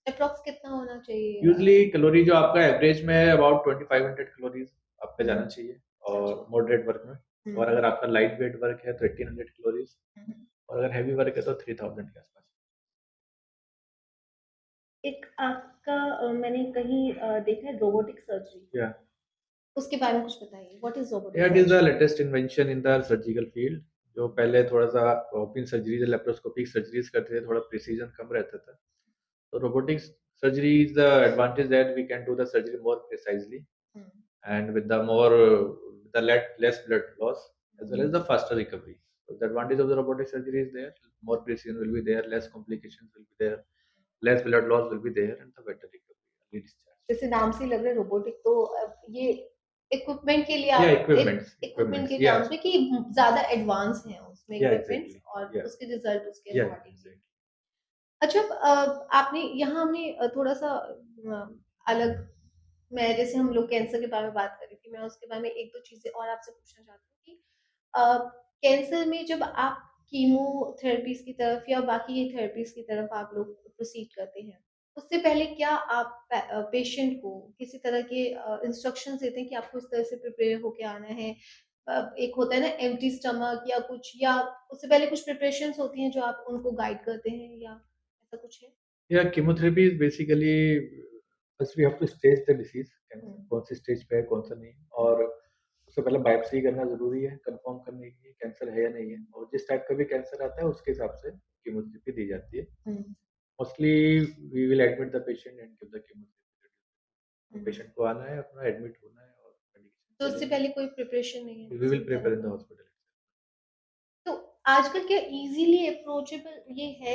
Approx कितना होना चाहिए? यूजुअली कैलोरी जो आपका एवरेज में है अबाउट 2500 कैलोरीज आपका जाना हम्म। चाहिए, अच्छा। और मॉडरेट वर्क में। और हम्म। अगर आपका लाइट वेट वर्क है तो 1800 कैलोरीज, हम्म। और अगर हैवी वर्क है तो 3000 के आसपास। एक आपका मैंने कहीं देखा है रोबोटिक सर्जरी, या उसके बारे में कुछ बताइए, व्हाट इज रोबोटिक या it is the surgery? Latest invention in the surgical field. जो पहले थोड़ा सा ओपन सर्जरीज, लेप्रोस्कोपिक सर्जरीज करते थे, थोड़ा प्रिसीजन कम रहता था। तो robotics surgery is the advantage that we can do the surgery more precisely and with the more the less blood loss as well as the faster recovery. So the advantage of the robotic surgery is there, more precision will be there, less complications will be there, less blood loss will be there, and the better recovery, early discharge. जैसे नाम से ही लग रहा है robotic, तो ये equipment के लिए Yeah, आप equipments, इक्विपमेंट equipments. के Yeah, टर्म्स में कि ज्यादा एडवांस हैं उसमें yeah, इक्विपमेंट्स, exactly. और Yeah, उसके रिजल्ट उसके yeah, अकॉर्डिंगली। exactly. अच्छा, आपने यहाँ हमने थोड़ा सा अलग, मैं जैसे हम लोग कैंसर के बारे में बात कर रही थी, मैं उसके बारे में एक दो चीजें और आपसे पूछना चाहती हूँ कि कैंसर में जब आप कीमोथेरेपीज की तरफ या बाकी थेरेपीज की तरफ आप लोग प्रोसीड करते हैं, उससे पहले क्या आप पेशेंट को किसी तरह के इंस्ट्रक्शन देते हैं कि आपको इस तरह से प्रिपेयर होके आना है? एक होता है ना एम्प्टी स्टमक या कुछ, या उससे पहले कुछ प्रिपरेशंस होती हैं जो आप उनको गाइड करते हैं, या ऐसा कुछ है? Yeah, chemotherapy is basically first we have to stage the disease, cancer hmm. कौन सी स्टेज पे है, कौन सा नहीं, हम्म। और उससे पहले बायोप्सी करना जरूरी है कंफर्म करने के लिए कैंसर है या नहीं है, और जिस टाइप का भी कैंसर आता है उसके हिसाब से कीमोथेरेपी दी जाती है। Hmm. Mostly we will admit the patient and give the chemotherapy. Hmm. Patient को आना है, अपना एडमिट होना है और तो मेडिकेशन उससे चलेंगे। पहले कोई प्रिपरेशन नहीं है वी किसी विल भी तरह प्रिपेयर इन द का? हॉस्पिटल। तो आजकल क्या इजीली अप्रोचेबल ये है,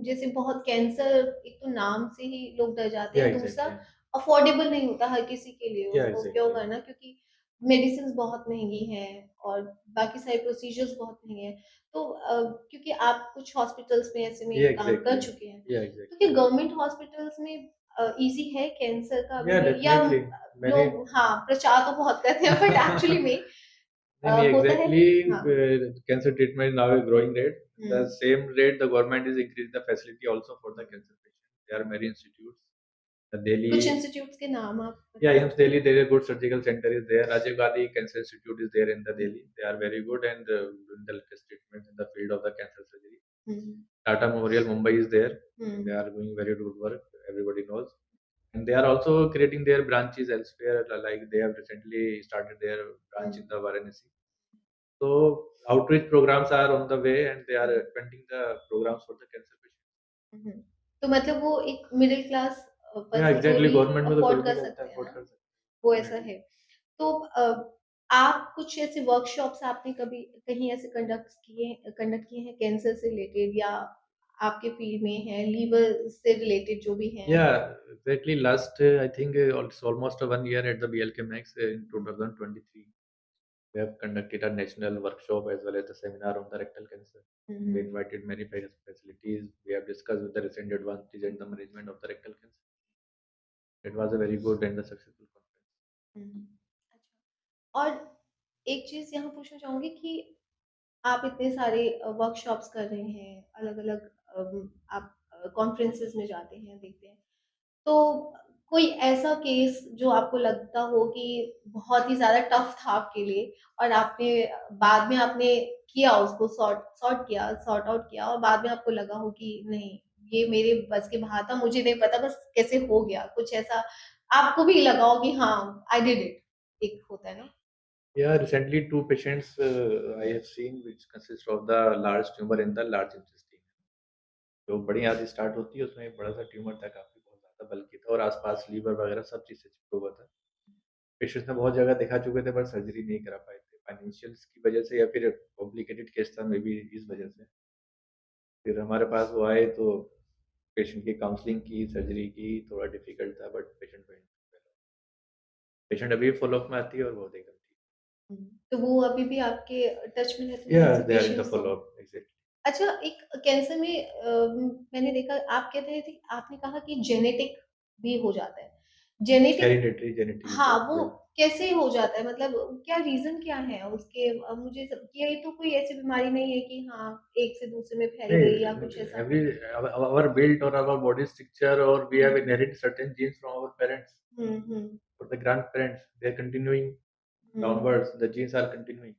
जैसे बहुत कैंसर, एक तो नाम से ही लोग डर जाते या हैं, दूसरा एग्जैक्टली। अफोर्डेबल नहीं होता हर किसी के लिए या उसको क्योर एग्जैक्टली। करना, क्योंकि मेडिसिन बहुत महंगी हैं और बाकी सारे प्रोसीजर्स बहुत महंगे हैं। तो क्योंकि आप कुछ हॉस्पिटल्स में ऐसे में या काम कर एग्जैक्टली। चुके हैं, या तो क्या एग्जैक्टली। गवर्नमेंट हॉस्पिटल्स में इजी है कैंसर का अभी या भी, या डेफिनेटली। मैंने लोग हाँ प्रचार तो बहुत करते हैं बट एक्चुअली में नहीं, नहीं, होता है? exactly. हाँ। Cancer treatment is now a growing rate. The hmm. same rate the government is increasing the facility also for the cancer patients. There are many institutes. The Delhi, कुछ institutes के नाम आप yeah, बता AIIMS सकते हैं? Delhi, there is a good surgical center is there. Rajiv Gandhi Cancer Institute is there in the Delhi. They are very good and doing the latest treatment in the field of the cancer surgery. Hmm. Tata Memorial Mumbai is there. They hmm. are doing very good work. Everybody knows. And they are also creating their branches elsewhere. Like they have recently started their hmm. branch in the Varanasi. So outreach programs are on the way and they are hmm. expanding the programs for the cancer patients. हुँ। तो मतलब वो एक middle class Yeah, person जो exactly. भी government में तो कोई afford भी कर रहता सकते है, हैं अफोर्ड ना, कर सकता वो है, ऐसा डेफिनेटली। है। तो आप कुछ ऐसे वर्कशॉप्स आपने कभी कहीं ऐसे कंडक्ट किए हैं कैंसर से रिलेटेड, या आपके फील्ड में है लीवर से रिलेटेड जो भी हैं? Yeah, exactly. Last, I think it's almost 1 year at the BLK Max in 2023. We have conducted a national workshop as well as a seminar on the rectal cancer. Hmm. We hmm. invited many facilities. We have discussed with the recent advantage and the management of the rectal cancer. It was a very good and a successful conference. हुँ। अच्छा, और एक चीज़ यहाँ पूछना चाहूँगी कि आप इतने सारे वर्कशॉप्स कर रहे हैं, अलग-अलग आप कॉन्फ्रेंसेस में जाते हैं, देखते हैं। तो कोई ऐसा केस जो आपको लगता हो कि बहुत ही ज़्यादा टफ था आपके लिए, और आपने बाद में आपने किया उसको सॉर्ट आउट किया, और बाद में आपको लगा हो कि नहीं, ये मेरे बस के बाहर था, मुझे नहीं पता बस कैसे हो गया, कुछ ऐसा आपको भी लगा हो कि हाँ, आई डिड इट, एक होता है ना? Yeah, recently two patients I have seen which consist of the large tumor in the large intestine. जो बड़ी आंत स्टार्ट होती है उसमें एक बड़ा सा ट्यूमर था, काफ़ी बहुत ज़्यादा बल्कि था और आसपास लीवर वगैरह सब चीज़ से चिपका हुआ था। पेशेंट्स ने बहुत जगह दिखा चुके थे पर सर्जरी नहीं करा पाए थे, फाइनेंशियल्स की वजह से या फिर कॉम्प्लिकेटेड केस था मे बी इस वजह से। फिर हमारे पास वो आए तो पेशेंट की काउंसलिंग की, सर्जरी की, थोड़ा डिफिकल्ट था but patient went well. Patient अभी फ़ॉलो-अप में आती है और बहुत एकदम ठीक। हुँ, तो वो अभी भी आपके टच में रहते हैं या ऐसे they are in the patients तो? Follow up exactly. अच्छा, एक कैंसर में मैंने देखा आप कहते थे आपने कहा कि जेनेटिक भी हो जाता है। जेनेटिक हेरिडिटरी जेनेटिक हाँ, डिज़ॉर्डर वो या कैसे हो जाता है? मतलब क्या रीज़न क्या है उसके मुझे सब ये तो कोई ऐसी बीमारी नहीं है कि हाँ, एक से दूसरे में फैल गई या कुछ नहीं, ऐसा? every our build or our body structure or we hmm, have inherited certain genes from our parents hmm, hmm, or the grandparents. They are continuing hmm. downwards. The genes are continuing.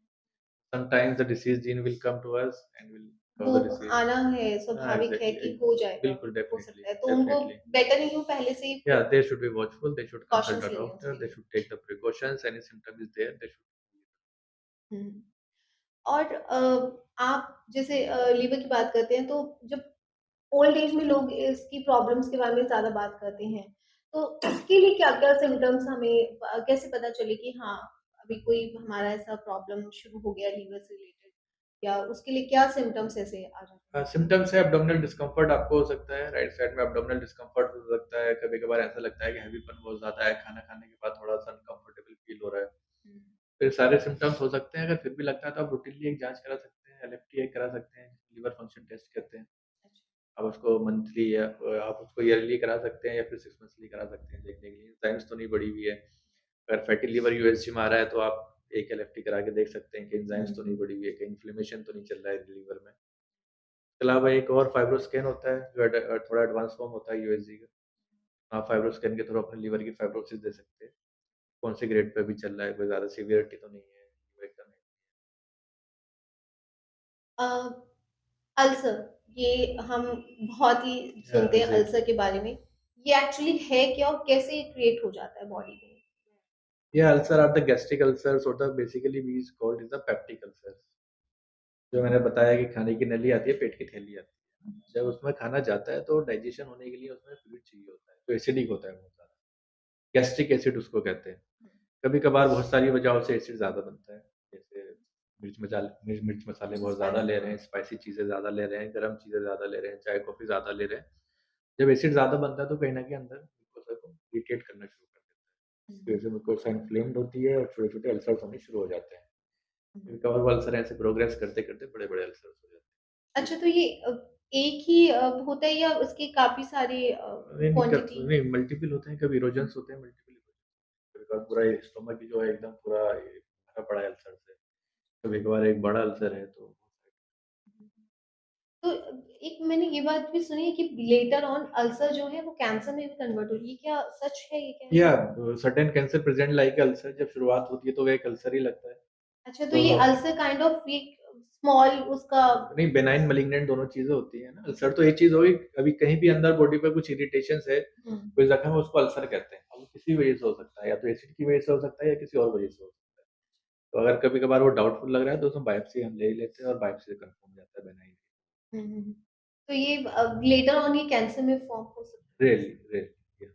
Sometimes the disease gene will come to us and will वो cause the disease. आना है, हाँ, स्वाभाविक है exactly. कि हो जाएगा, बिल्कुल, हो definitely, सकता है। तो उनको definitely. बेटर नहीं हो पहले से ही Yeah, they should be watchful. They should consult precautions a लेने doctor. They चाहिए। should take the precautions. Any symptom is there, they should. हुँ। और आप जैसे लीवर की बात करते हैं तो जब ओल्ड एज में लोग इसकी प्रॉब्लम्स के बारे में ज़्यादा बात करते हैं। तो उसके लिए क्या-क्या सिम्पटम्स हमें कैसे पता चले कि हाँ, अभी कोई हमारा ऐसा प्रॉब्लम शुरू हो गया लीवर से रिलेटेड या उसके लिए क्या सिम्पटम्स ऐसे आ जाते हैं? सिम्पटम्स है एब्डोमिनल डिस्कम्फर्ट आपको हो सकता है, राइट साइड में एब्डोमिनल डिस्कम्फर्ट हो सकता है, कभी-कभार ऐसा लगता है कि हैवीपन बहुत ज़्यादा है, खाना खाने के बाद थोड़ा-सा अनकम्फर्टेबल फील हो रहा है। हुँ, फिर सारे सिम्पटम्स हो सकते हैं, अगर फिर भी लगता है तो आप रूटीनली एक जाँच करा सकते हैं, एलएफटी एक करा सकते हैं, लीवर फंक्शन टेस्ट कहते हैं। अच्छा। आप उसको मंथली या आप उसको ईयरली करा सकते हैं या फिर 6 मंथली करा सकते हैं देखने के लिए, एंजाइम्स तो नहीं बढ़ी हुई है। अगर फैटी लिवर यूएसजी में आ रहा है तो आप एक एलएफटी करा के देख सकते हैं कि हुँ, एंजाइम्स तो नहीं हुँ। बढ़ी हुई है, कहीं इन्फ्लेमेशन तो नहीं चल रहा है लिवर में। इसके अलावा एक और फाइब्रोस्कैन होता है जो थोड़ा एडवांस फॉर्म होता है यूएसजी का। आप फाइब्रोस्कैन के थ्रू अपने लिवर की फाइब्रोसिस दे सकते हैं, कौन से ग्रेड पे अभी चल रहा है, कोई ज़्यादा सीवियरिटी तो नहीं है, वो एकदम है। अ, अल्सर ये हम बहुत ही सुनते हैं अल्सर एग्ज़ैक्टली। के बारे में। ये एक्चुअली है क्या और कैसे क्रिएट हो जाता है बॉडी में? Yeah, ulcer are the gastric ulcers or the basically we is called is the peptic ulcers. जो मैंने बताया कि खाने की नली आती है, पेट की थैली आती है। जब उसमें खाना जाता है तो डाइजेशन होने के लिए उसमें फ्लूइड चाहिए होता है, तो एसिडिक होता है बहुत ज़्यादा। गैस्ट्रिक एसिड उसको कहते हैं। कभी-कभार बहुत सारी वजहों से एसिड ज़्यादा बनता है, जैसे मिर्च मिर्च मसाले बहुत ज़्यादा स्पाइसी ले रहे हैं, स्पाइसी चीज़ें ज़्यादा ले रहे हैं, गरम चीज़ें ज़्यादा ले रहे हैं, चाय-कॉफ़ी ज़्यादा ले रहे हैं। जब एसिड ज़्यादा बनता है तो कहीं न कहीं अंदर म्यूकोसा को इरिटेट करना शुरू कर देता है। हुँ, इसकी वजह से म्यूकोसा इन्फ्लेम्ड होती है और छोटे-छोटे अल्सर्स होने शुरू हो जाते हैं। हुँ। फिर कवर वो अल्सर ऐसे प्रोग्रेस करते-करते बड़े-बड़े अल्सर्स हो जाते हैं। अच्छा, तो ये एक ही होता है या उसके काफ़ी सारे क्वांटिटी? नहीं मल्टीपल होते हैं, कभी इरोजन्स होते हैं, मल्टीपल इरोजन्स। कभी-कभार पूरा स्टोमक ही जो है एकदम पूरा भरा पड़ा है अल्सर से। कभी-कभार एक बड़ा अल्सर है तो तो एक मैंने ये बात भी सुनी है कि लेटर ऑन अल्सर जो है वो कैंसर में भी कन्वर्ट हो रही है। ये क्या सच है? ये क्या या ऐसा? Certain cancer present like ulcer जब शुरुआत होती है तो वो एक अल्सर ही लगता है। अच्छा, तो तो ये अल्सर काइंड ऑफ ये स्मॉल उसका नहीं बेनाइन मैलिग्नेंट दोनों चीज़ें होती हैं ना। अल्सर तो एक चीज़ हो गई, अभी कहीं भी अंदर बॉडी पे कुछ इरिटेशंस है, हुँ, कोई ज़ख्म है उसको अल्सर कहते हैं। अब वो किसी वजह से हो सकता है, या तो एसिड की वजह से हो सकता है या किसी और वजह से हो सकता है। तो अगर कभी-कभार वो डाउटफुल लग रहा है तो उसमें बायोप्सी हम ले ही लेते हैं और बायोप्सी से कन्फर्म हो जाता है बेनाइन। हुँ, हुँ, हुँ। तो ये लेटर ऑन ये कैंसर में फॉर्म हो सकता है। रियली, रियली या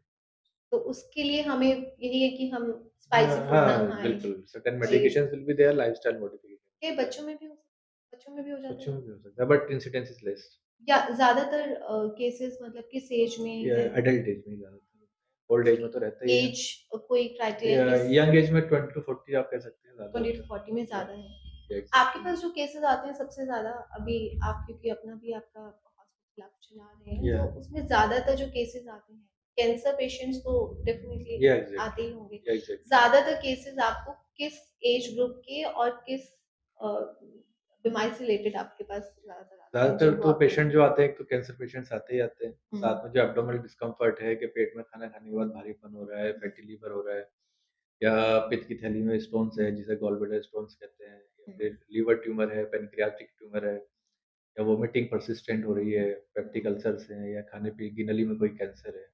तो उसके लिए हमें यही है कि हम स्पाइसी फूड ना हाँ, खाएँ, बिल्कुल सर्टेन तेज़ medications will be there lifestyle modification ये बच्चों में भी हो सकता है बच्चों में भी हो जाता बच्चों है? में भी हो सकता है बट इंसिडेंस इज़ लेस। या ज़्यादातर केसेज़ मतलब किस एज में ये है? एडल्ट एज में ज़्यादातर, ओल्ड एज में तो रहता ही है। एज कोई क्राइटेरिया किस यंग एज में 20 टू 40 आप कह सकते हैं ज़्यादा 20 होता टू है। 40 में या ज़्यादा है। आपके एग्ज़ैक्टली पास जो केसेज़ आते हैं सबसे ज़्यादा अभी आप क्योंकि अपना भी आपका हॉस्पिटल आप चला रहे हैं, या तो उसमें ज़्यादातर जो केसेज़ आते हैं, कैंसर पेशेंट्स तो डेफ़िनिटली या आते एग्ज़ैक्टली ही होंगे। या एग्ज़ैक्टली। ज़्यादातर केसेज़ आपको किस एज ग्रुप के और किस अ, बीमारी से रिलेटेड आपके पास ज़्यादातर आते हैं ज़्यादातर जिनको तो आप पेशेंट जो आते हैं, एक तो कैंसर पेशेंट्स आते ही आते हैं। हुँ, साथ में जो एब्डोमिनल डिस्कम्फर्ट है कि पेट में खाना खाने के बाद भारीपन हो रहा है, फैटी लिवर हो रहा है या पित्त की थैली में स्टोन्स है जिसे गॉल ब्लैडर स्टोन्स कहते हैं या हुँ, फिर लिवर ट्यूमर है, पैनक्रियाटिक ट्यूमर है या वोमिटिंग पर्सिस्टेंट हो रही है, पेप्टिक अल्सर्स हैं या खाने-पीने की नली में कोई कैंसर है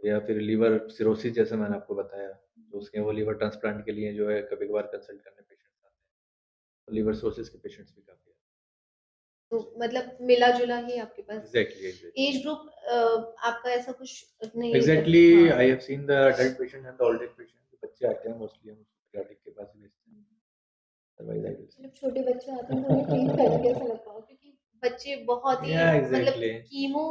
या फिर लिवर सिरोसिस जैसे मैंने आपको बताया। तो उसके वो लीवर ट्रांसप्लांट के लिए जो है कभी-कभार कंसल्ट करने पेशेंट्स आते हैं। तो लीवर सोर्सेज़ के पेशेंट्स भी काफ़ी आते तो मतलब मिला-जुला ही आपके हैं। पास एग्ज़ैक्टली, एग्ज़ैक्टली। एज ग्रुप आपका ऐसा कुछ नहीं एग्ज़ैक्टली हाँ। I have seen the adult patient and the old age patient. बच्चे आते हैं मोस्टली हम पीडियाट्रिक के पास ही भेजते हैं। अदरवाइज़ आई विल जब छोटे बच्चे आते हैं तो उन्हें ट्रीट करना कैसा लगता होगा? क्योंकि बच्चे बहुत ही या मतलब एग्ज़ैक्टली। कीमो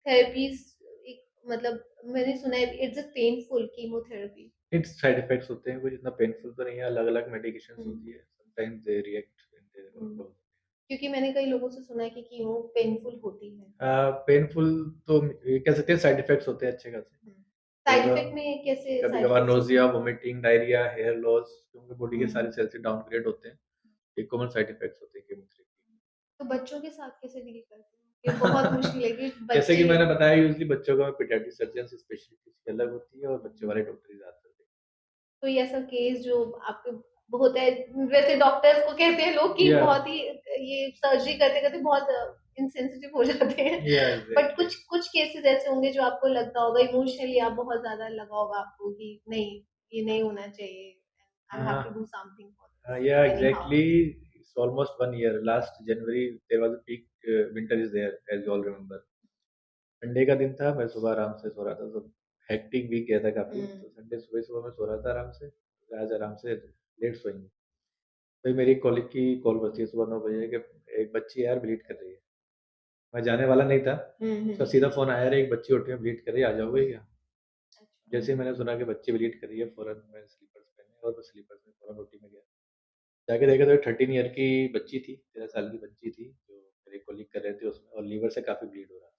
थेरेपीज़ एक मतलब मैंने सुना है it's a painful chemotherapy. It's side effects होते हैं, कुछ इतना पेनफुल तो नहीं है, अलग-अलग मेडिकेशंस हुँ, होती है। Sometimes they react and they hmm. Work. क्योंकि मैंने कई लोगों से सुना है कि कीमो पेनफुल होती है। पेनफुल तो ये कह सकते हैं, साइड इफेक्ट्स होते हैं अच्छे खासे। हुँ। तो साइड इफ़ेक्ट में कैसे साइड कभी-कभार इफ़ेक्ट्स होते नोज़िया, हैं? वोमिटिंग, डायरिया, हेयर लॉस, क्योंकि बॉडी के हुँ। सारे सेल्स डाउनग्रेड होते हैं। ये कॉमन साइड इफेक्ट्स होते हैं कीमोथेरेपी तो बच्चों के साथ कैसे डील करते हैं? ये बहुत मुश्किल है कि जैसे कि बच्चे मैंने बताया, यूज़ुअली बच्चों का पीडियाट्रिक सर्जन से स्पेशलिस्ट की अलग होती है और बच्चों वाले डॉक्टर ही ज़्यादातर देखते कोई ऐसा केस जो आपके होता है वैसे डॉक्टर्स को कहते हैं लोग कि हैं। बहुत ही ये सर्जरी करते-करते बहुत इंसेंसिटिव हो जाते हैं। But exactly. कुछ केसेस ऐसे होंगे जो आपको लगता होगा इमोशनली आप बहुत ज़्यादा लगा होगा आपको कि नहीं, ये नहीं होना चाहिए। आई हैव टू हाँ। Do something for Yeah, this any how. exactly. It's almost 1 year. Last January, there was a peak winter is there, as you all remember. Sunday का दिन था, मैं सुबह आराम से सो रहा था, तो हेक्टिक वीक गया था काफ़ी, हुँ, तो संडे सुबह-सुबह मैं सो रहा था आराम से, आज आराम से लेट सोएँगे। फिर मेरी कॉलीग की कॉल बजती है सुबह 9 बजे कि एक बच्ची यार ब्लीड कर रही है। मैं जाने वाला नहीं था, हुँ, उसका हुँ। सीधा फ़ोन आया, "अरे! एक बच्ची ओटी में ब्लीड कर रही है, आ जाओगे क्या?" अच्छा। जैसे ही मैंने सुना कि बच्ची ब्लीड कर रही है, फ़ौरन मैंने स्लीपर्स पहने और मैं स्लीपर्स में फ़ौरन ओटी में गया। जाके देखा तो एक 13 ईयर की बच्ची थी, 13 साल की बच्ची थी, जो मेरे कॉलीग कर रहे थे उसमें, और लीवर से काफ़ी ब्लीड हो रहा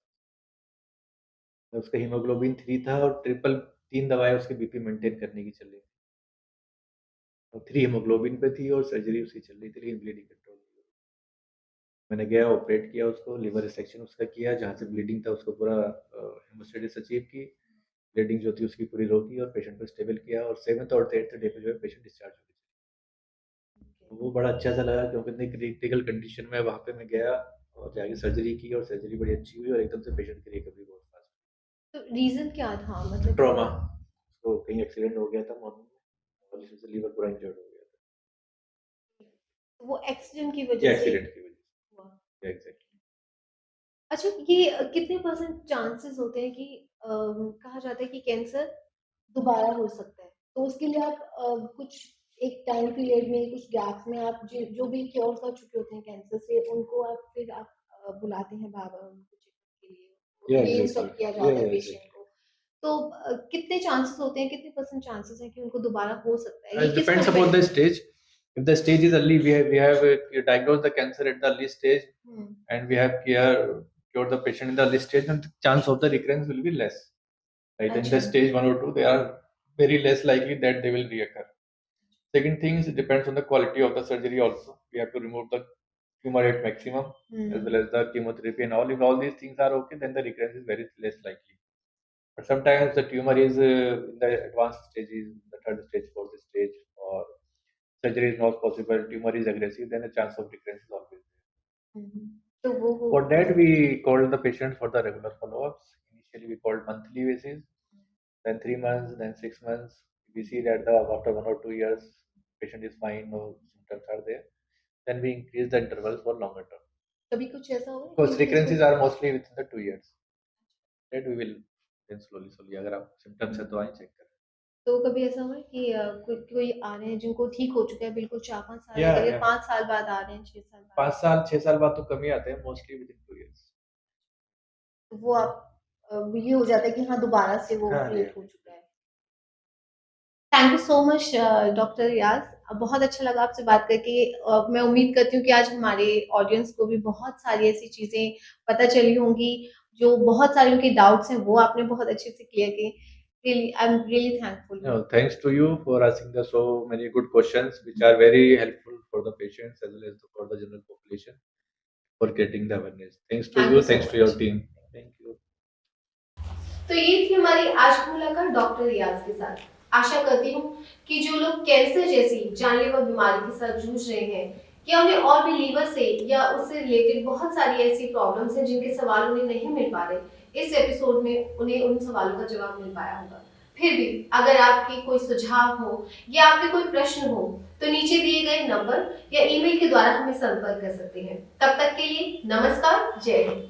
था। उसका हीमोग्लोबिन 3 था और ट्रिपल 3 दवाएँ उसकी बीपी मेंटेन करने की चल रही थी। और 3 हीमोग्लोबिन पे थी और सर्जरी उसकी चल रही थी, लेकिन ब्लीडिंग कंट्रोल नहीं हुई। मैंने गया, ऑपरेट किया उसको, लिवर रिसेक्शन उसका किया, जहाँ से ब्लीडिंग था उसको पूरा हेमोस्टेसिस अचीव की, ब्लीडिंग जो थी उसकी पूरी रोकी और पेशेंट को स्टेबल किया, और 7th और 8th डे पे जो है पेशेंट डिस्चार्ज हो गई। तो वो बड़ा अच्छा-सा लगा, क्योंकि इतनी क्रिटिकल कंडीशन में वहाँ पे मैं गया और जाके सर्जरी की, और सर्जरी बड़ी अच्छी हुई और एकदम से पेशेंट की रिकवरी बहुत फास्ट तो रीज़न क्या था? हुई। मतलब ट्रॉमा, उसको कहीं एक्सीडेंट हो गया था मॉर्निंग में और इसमें से लीवर पूरा इंजर्ड हो गया था। वो एक्सीडेंट की ये वज़ह से एक्सीडेंट की वजह हुआ। से। एग्ज़ैक्टली। अच्छा ये कितने परसेंट चांसेस होते हैं कि कहा जाता है कि कैंसर दोबारा हो सकता है? तो उसके लिए आप कुछ एक टाइम पीरियड में कुछ गैप्स में आप जो भी क्योर कर चुके होते हैं कैंसर से उनको आप फिर आप बुलाते हैं बार-बार उनको चेकअप के या लिए एग्ज़ैक्टली। री-इंस्टॉक किया या जाता है पेशेंट एग्ज़ैक्टली। को। तो कितने चांसेस होते हैं, कितने परसेंट चांसेस हैं कि उनको दोबारा हो सकता है? ये It किस पे depends upon depend the stage. If the stage is early, we have diagnosed the cancer at the early stage, hmm, and we have cured the patient in the early stage, then the chance of the recurrence will be less. Right? In अच्छा। the stage 1 or 2, they are very less likely that they will reoccur. Second thing is, it depends on the quality of the surgery also. We have to remove the tumor at maximum, as well hmm, as the chemotherapy and all. If all these things are okay, then the recurrence is very less likely. But sometimes the tumor is in the advanced stages, the third stage, fourth stage, or surgery is not possible, tumor is aggressive, then the chance of recurrence is always there. हुँ, हुँ। तो वो For that, we called the patient for the regular follow-ups. Initially, we called monthly basis, then 3 months, then 6 months. We see that after 1 or 2 years, patient is fine, no symptoms are there. Then we increase the intervals for longer term. कभी कुछ ऐसा हुआ है Because कि जिसको recurrences are mostly within the 2 years. That we will then slowly, अगर आप symptoms है तो आए check करें. तो कभी ऐसा हुआ है कि कोई कोई आ रहे हैं जिनको ठीक हो चुका है बिल्कुल 4-5 साल Yeah, अगर ये yeah. 5 साल बाद आ रहे हैं, 6 साल बाद 5 साल 6 साल बाद तो कम ही आते हैं, mostly within 2 years. तो वो आप ये हो जाता है कि हाँ, दोबारा से वो हाँ जी, हाँ क्रिएट हो जी। चुका है। Thank you so much doctor Riyaz बहुत अच्छा लगा आपसे बात करके मैं उम्मीद करती हूँ कि आज हमारे ऑडियंस को भी बहुत सारी ऐसी चीज़ें पता चली होंगी, जो बहुत सारे उनके डाउट्स हैं, वो आपने बहुत अच्छे से क्लियर किए। Really I am really thankful. No, thanks to you for asking the so many good questions, which are very helpful for the patients as well as for the general population for getting the awareness. Thanks to thank you you, so thanks to your much. team. Thank you. तो ये थी हमारी आज की मुलाकात doctor रियाज के साथ। आशा करती हूँ कि जो लोग कैंसर जैसी जानलेवा बीमारी के साथ जूझ रहे हैं या उन्हें और भी लीवर से या उससे रिलेटेड बहुत सारी ऐसी प्रॉब्लम्स हैं जिनके सवाल उन्हें नहीं मिल पा रहे, इस एपिसोड में उन्हें उन सवालों का जवाब मिल पाया होगा। फिर भी अगर आपके कोई सुझाव हो या आपके कोई प्रश्न हो तो नीचे दिए गए नंबर या ईमेल के द्वारा हमें संपर्क कर सकते हैं। तब तक के लिए नमस्कार, जय हिंद।